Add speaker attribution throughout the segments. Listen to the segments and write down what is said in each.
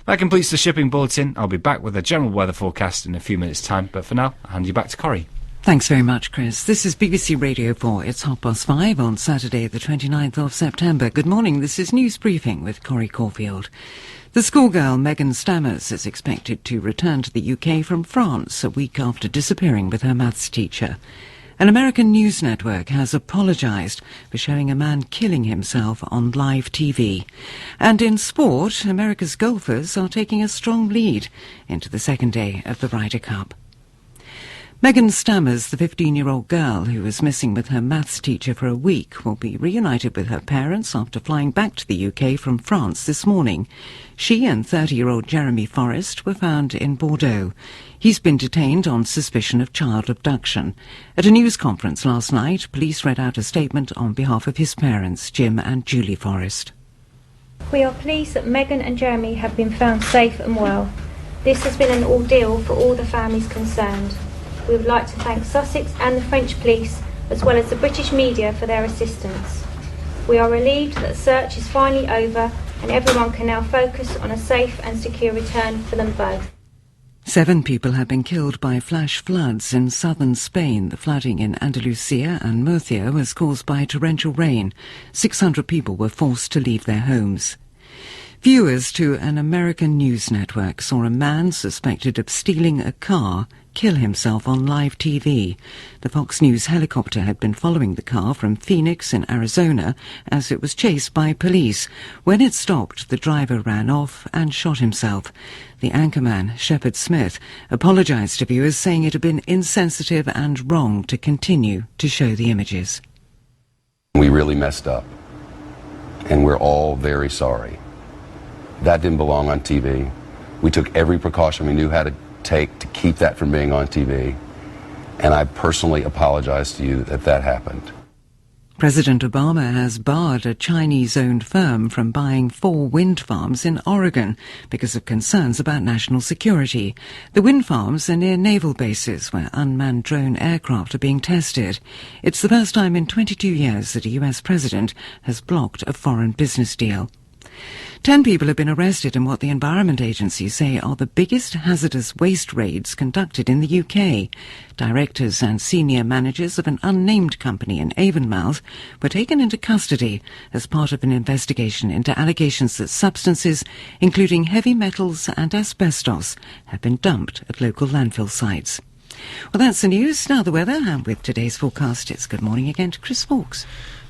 Speaker 1: That completes the shipping bulletin. I'll be back with a general weather forecast in a few minutes' time, but for now, I'll hand you back to Corrie.
Speaker 2: Thanks very much, Chris. This is BBC Radio 4. It's 5:30 on Saturday, the 29th of September. Good morning. This is News Briefing with Corrie Corfield. The schoolgirl Megan Stammers is expected to return to the UK from France a week after disappearing with her maths teacher. An American news network has apologised for showing a man killing himself on live TV. And in sport, America's golfers are taking a strong lead into the second day of the Ryder Cup. Megan Stammers, the 15-year-old girl who was missing with her maths teacher for a week, will be reunited with her parents after flying back to the UK from France this morning. She and 30-year-old Jeremy Forrest were found in Bordeaux. He's been detained on suspicion of child abduction. At a news conference last night, police read out a statement on behalf of his parents, Jim and Julie Forrest.
Speaker 3: We are pleased that Megan and Jeremy have been found safe and well. This has been an ordeal for all the families concerned. We would like to thank Sussex and the French police, as well as the British media, for their assistance. We are relieved that the search is finally over and everyone can now focus on a safe and secure return for them both.
Speaker 2: 7 people have been killed by flash floods in southern Spain. The flooding in Andalusia and Murcia was caused by torrential rain. 600 people were forced to leave their homes. Viewers to an American news network saw a man suspected of stealing a car kill himself on live TV. The Fox News helicopter had been following the car from Phoenix in Arizona as it was chased by police. When it stopped, the driver ran off and shot himself. The anchorman, Shepard Smith, apologised to viewers, saying it had been insensitive and wrong to continue to show the images.
Speaker 4: We really messed up, and we're all very sorry. That didn't belong on TV. We took every precaution we knew how to take to keep that from being on TV, and I personally apologize to you that that happened.
Speaker 2: President Obama has barred a Chinese-owned firm from buying 4 wind farms in Oregon because of concerns about national security. The wind farms are near naval bases where unmanned drone aircraft are being tested. It's the first time in 22 years that a US president has blocked a foreign business deal. 10 people have been arrested in what the Environment Agency say are the biggest hazardous waste raids conducted in the UK. Directors and senior managers of an unnamed company in Avonmouth were taken into custody as part of an investigation into allegations that substances, including heavy metals and asbestos, have been dumped at local landfill sites. Well, that's the news. Now the weather, and with today's forecast, it's good morning again to Chris Fawkes.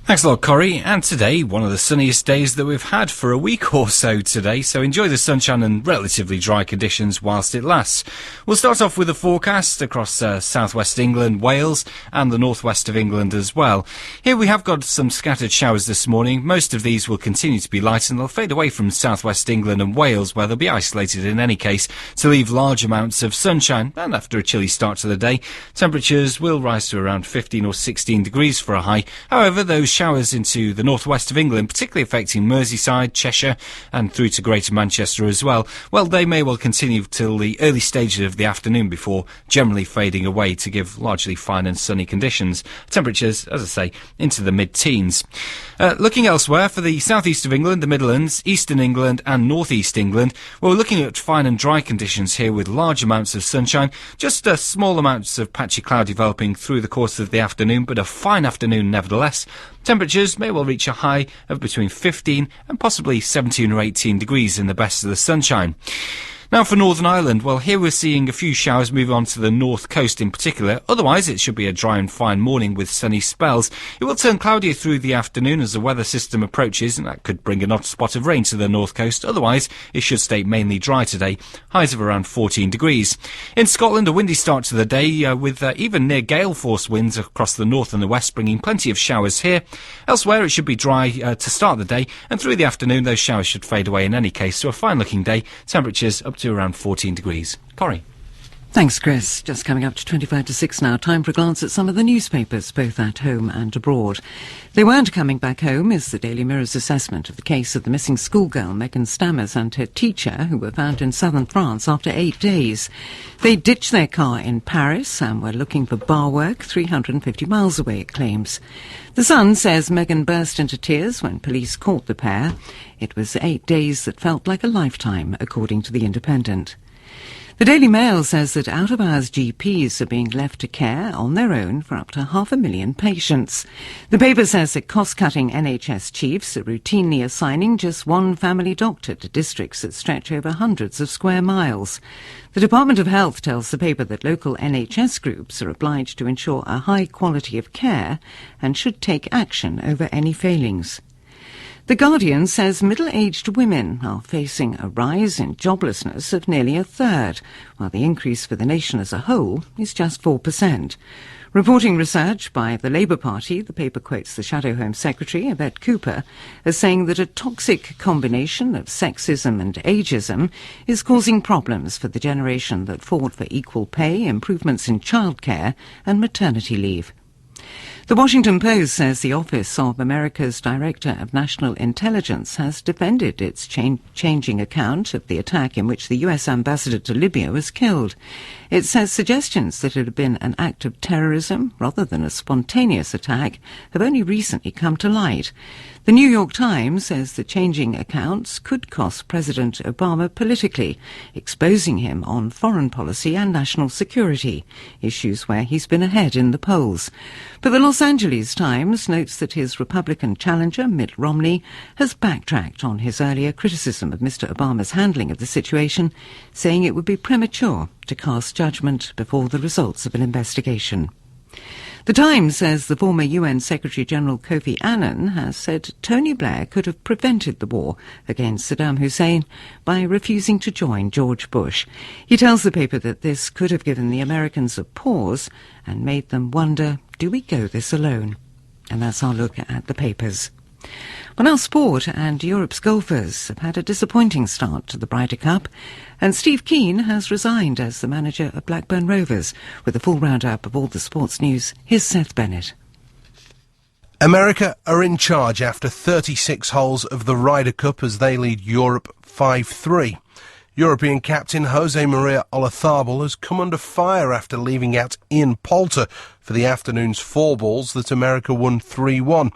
Speaker 1: Thanks a lot, Corrie. And today, one of the sunniest days that we've had for a week or so today, so enjoy the sunshine and relatively dry conditions whilst it lasts. We'll start off with a forecast across southwest England, Wales and the northwest of England as well. Here we have got some scattered showers this morning. Most of these will continue to be light and they'll fade away from southwest England and Wales, where they'll be isolated in any case to leave large amounts of sunshine. And after a chilly start to the day, temperatures will rise to around 15 or 16 degrees for a high. However, those showers into the northwest of England, particularly affecting Merseyside, Cheshire and through to Greater Manchester as well, well, they may well continue till the early stages of the afternoon before generally fading away to give largely fine and sunny conditions. Temperatures, as I say, into the mid-teens. Looking elsewhere, for the southeast of England, the Midlands, eastern England and northeast England, well, we're looking at fine and dry conditions here with large amounts of sunshine, just small amounts of patchy cloud developing through the course of the afternoon, but a fine afternoon nevertheless. Temperatures may well reach a high of between 15 and possibly 17 or 18 degrees in the best of the sunshine. Now for Northern Ireland, well, here we're seeing a few showers move on to the north coast in particular. Otherwise, it should be a dry and fine morning with sunny spells. It will turn cloudier through the afternoon as the weather system approaches, and that could bring an odd spot of rain to the north coast. Otherwise, it should stay mainly dry today, highs of around 14 degrees. In Scotland, a windy start to the day with even near gale force winds across the north and the west, bringing plenty of showers here. Elsewhere, it should be dry to start the day, and through the afternoon, those showers should fade away in any case. So a fine-looking day, temperatures up to around 14 degrees. Corrie.
Speaker 2: Thanks, Chris. Just coming up to 25 to 6 now. Time for a glance at some of the newspapers, both at home and abroad. They weren't coming back home is the Daily Mirror's assessment of the case of the missing schoolgirl Megan Stammers and her teacher, who were found in southern France after 8 days. They ditched their car in Paris and were looking for bar work 350 miles away, it claims. The Sun says Megan burst into tears when police caught the pair. It was 8 days that felt like a lifetime, according to The Independent. The Daily Mail says that out-of-hours GPs are being left to care on their own for up to 500,000 patients. The paper says that cost-cutting NHS chiefs are routinely assigning just one family doctor to districts that stretch over hundreds of square miles. The Department of Health tells the paper that local NHS groups are obliged to ensure a high quality of care and should take action over any failings. The Guardian says middle-aged women are facing a rise in joblessness of nearly a third, while the increase for the nation as a whole is just 4%. Reporting research by the Labour Party, the paper quotes the Shadow Home Secretary, Yvette Cooper, as saying that a toxic combination of sexism and ageism is causing problems for the generation that fought for equal pay, improvements in childcare and maternity leave. The Washington Post says the Office of America's Director of National Intelligence has defended its changing account of the attack in which the US ambassador to Libya was killed. It says suggestions that it had been an act of terrorism rather than a spontaneous attack have only recently come to light. The New York Times says the changing accounts could cost President Obama politically, exposing him on foreign policy and national security, issues where he's been ahead in the polls. But the Los Angeles Times notes that his Republican challenger, Mitt Romney, has backtracked on his earlier criticism of Mr. Obama's handling of the situation, saying it would be premature to cast judgment before the results of an investigation. The Times says the former UN Secretary-General Kofi Annan has said Tony Blair could have prevented the war against Saddam Hussein by refusing to join George Bush. He tells the paper that this could have given the Americans a pause and made them wonder, do we go this alone? And that's our look at the papers. Well, now sport, and Europe's golfers have had a disappointing start to the Ryder Cup, and Steve Keane has resigned as the manager of Blackburn Rovers. With a full roundup of all the sports news, here's Seth Bennett.
Speaker 5: America are in charge after 36 holes of the Ryder Cup as they lead Europe 5-3. European captain Jose Maria Olazabal has come under fire after leaving out Ian Poulter for the afternoon's four balls that America won 3-1.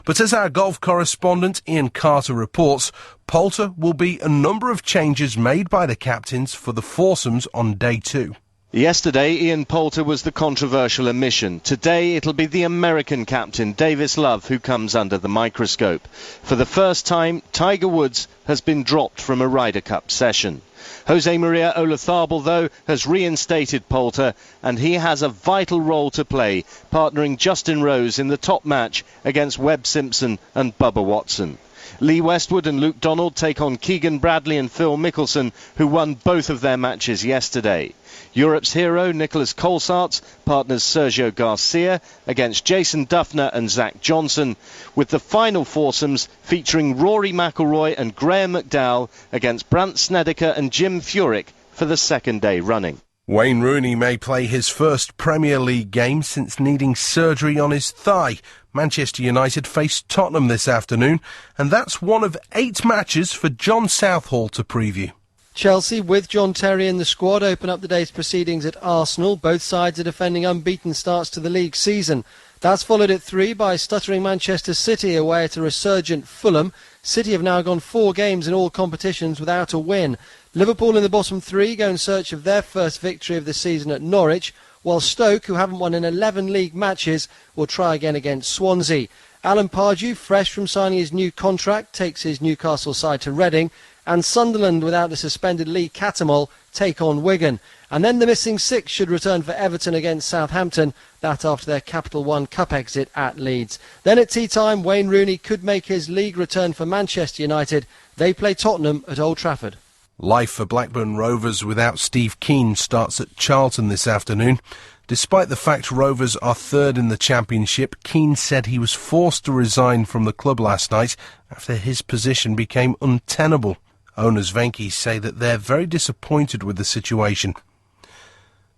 Speaker 5: But as our golf correspondent Ian Carter reports, Poulter will be a number of changes made by the captains for the foursomes on day two.
Speaker 6: Yesterday, Ian Poulter was the controversial omission. Today, it'll be the American captain, Davis Love, who comes under the microscope. For the first time, Tiger Woods has been dropped from a Ryder Cup session. Jose Maria Olazabal, though, has reinstated Poulter, and he has a vital role to play, partnering Justin Rose in the top match against Webb Simpson and Bubba Watson. Lee Westwood and Luke Donald take on Keegan Bradley and Phil Mickelson, who won both of their matches yesterday. Europe's hero, Nicholas Colsaerts, partners Sergio Garcia against Jason Duffner and Zach Johnson, with the final foursomes featuring Rory McIlroy and Graham McDowell against Brandt Snedeker and Jim Furyk for the second day running.
Speaker 5: Wayne Rooney may play his first Premier League game since needing surgery on his thigh. Manchester United face Tottenham this afternoon, and that's one of 8 matches for John Southall to preview.
Speaker 7: Chelsea, with John Terry in the squad, open up the day's proceedings at Arsenal. Both sides are defending unbeaten starts to the league season. That's followed at 3 by stuttering Manchester City away at a resurgent Fulham. City have now gone 4 games in all competitions without a win. Liverpool in the bottom 3 go in search of their first victory of the season at Norwich, while Stoke, who haven't won in 11 league matches, will try again against Swansea. Alan Pardew, fresh from signing his new contract, takes his Newcastle side to Reading, and Sunderland, without the suspended Lee Cattermole, take on Wigan. And then the missing 6 should return for Everton against Southampton, that after their Capital One Cup exit at Leeds. Then at tea time, Wayne Rooney could make his league return for Manchester United. They play Tottenham at Old Trafford.
Speaker 5: Life for Blackburn Rovers without Steve Keane starts at Charlton this afternoon. Despite the fact Rovers are third in the Championship, Keane said he was forced to resign from the club last night after his position became untenable. Owners Venky say that they're very disappointed with the situation.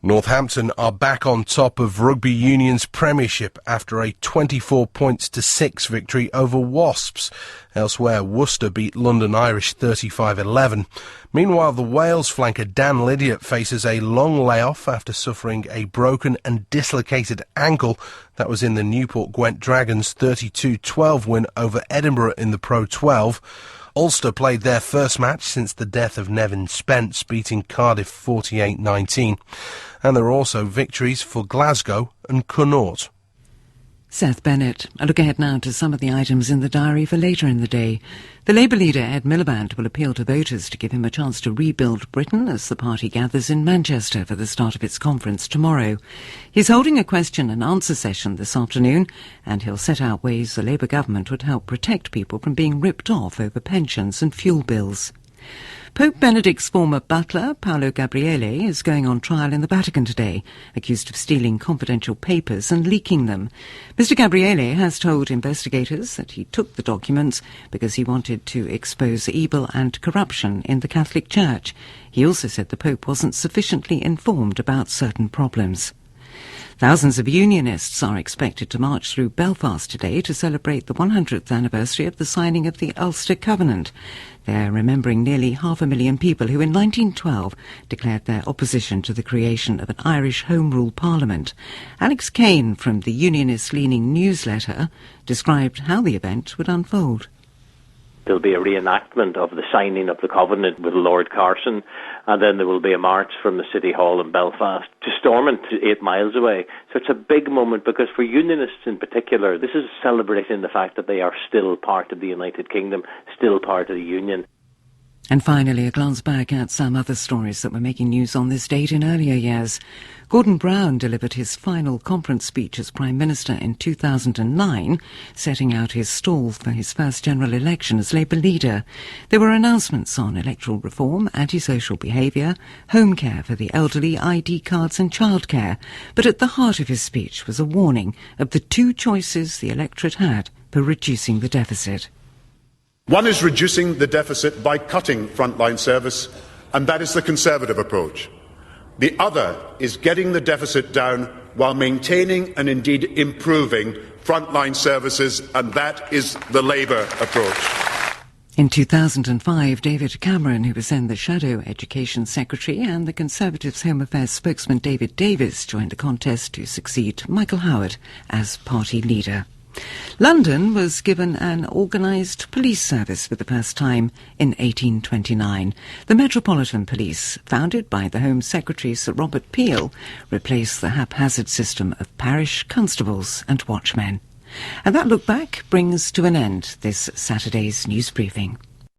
Speaker 5: Northampton are back on top of Rugby Union's Premiership after a 24-6 victory over Wasps. Elsewhere, Worcester beat London Irish 35-11. Meanwhile, the Wales flanker Dan Lydiate faces a long layoff after suffering a broken and dislocated ankle. That was in the Newport Gwent Dragons' 32-12 win over Edinburgh in the Pro 12. Ulster played their first match since the death of Nevin Spence, beating Cardiff 48-19. And there are also victories for Glasgow and Connaught.
Speaker 2: Seth Bennett. A look ahead now to some of the items in the diary for later in the day. The Labour leader Ed Miliband will appeal to voters to give him a chance to rebuild Britain as the party gathers in Manchester for the start of its conference tomorrow. He's holding a question and answer session this afternoon, and he'll set out ways the Labour government would help protect people from being ripped off over pensions and fuel bills. Pope Benedict's former butler, Paolo Gabriele, is going on trial in the Vatican today, accused of stealing confidential papers and leaking them. Mr. Gabriele has told investigators that he took the documents because he wanted to expose evil and corruption in the Catholic Church. He also said the Pope wasn't sufficiently informed about certain problems. Thousands of unionists are expected to march through Belfast today to celebrate the 100th anniversary of the signing of the Ulster Covenant. They're remembering nearly 500,000 people who in 1912 declared their opposition to the creation of an Irish Home Rule Parliament. Alex Kane from the unionist-leaning newsletter described how the event would unfold.
Speaker 8: There'll be a reenactment of the signing of the Covenant with Lord Carson, and then there will be a march from the City Hall in Belfast to Stormont, 8 miles away. So it's a big moment because for unionists in particular, this is celebrating the fact that they are still part of the United Kingdom, still part of the Union.
Speaker 2: And finally, a glance back at some other stories that were making news on this date in earlier years. Gordon Brown delivered his final conference speech as Prime Minister in 2009, setting out his stall for his first general election as Labour leader. There were announcements on electoral reform, antisocial behaviour, home care for the elderly, ID cards and childcare. But at the heart of his speech was a warning of the two choices the electorate had for reducing the deficit.
Speaker 9: One is reducing the deficit by cutting frontline service, and that is the Conservative approach. The other is getting the deficit down while maintaining and indeed improving frontline services, and that is the Labour approach.
Speaker 2: In 2005, David Cameron, who was then the Shadow Education Secretary, and the Conservatives' Home Affairs spokesman David Davis joined the contest to succeed Michael Howard as party leader. London was given an organised police service for the first time in 1829. The Metropolitan Police, founded by the Home Secretary Sir Robert Peel, replaced the haphazard system of parish constables and watchmen. And that look back brings to an end this Saturday's news briefing.